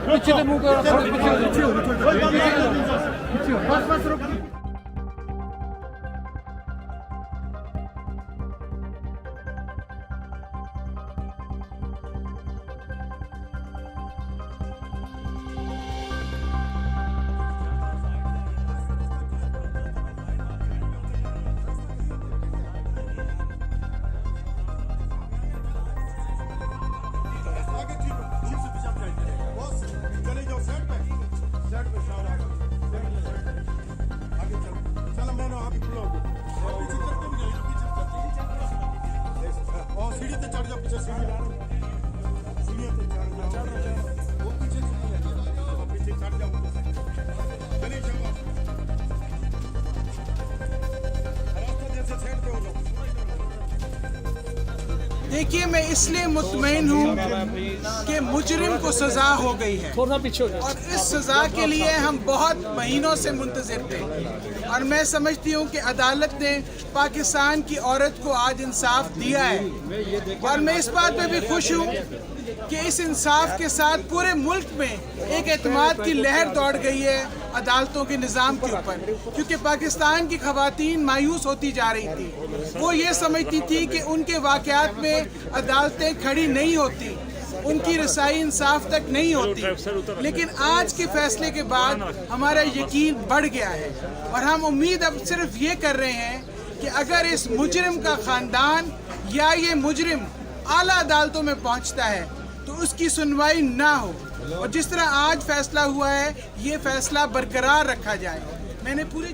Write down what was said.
पीछे मुंह करो, पीछे। देखिए, मैं इसलिए मुतमईन हूँ कि मुजरिम को सजा हो गई है और इस सजा के लिए हम बहुत महीनों से मुंतज़िर थे और मैं समझती हूँ कि अदालत ने पाकिस्तान की औरत को आज इंसाफ दिया है और मैं इस बात पे भी खुश हूँ कि इस इंसाफ के साथ पूरे मुल्क में एक एतमाद की लहर दौड़ गई है अदालतों के निज़ाम के ऊपर, क्योंकि पाकिस्तान की ख़वातीन मायूस होती जा रही थी। वो ये समझती थी कि उनके वाक़यात में अदालतें खड़ी नहीं होती, उनकी रसाई इंसाफ तक नहीं होती। लेकिन आज के फैसले के बाद हमारा यकीन बढ़ गया है और हम उम्मीद अब सिर्फ ये कर रहे हैं कि अगर इस मुजरिम का ख़ानदान या ये मुजरिम आला अदालतों में पहुँचता है तो उसकी सुनवाई ना हो और जिस तरह आज फैसला हुआ है ये फैसला बरकरार रखा जाए। मैंने पूरी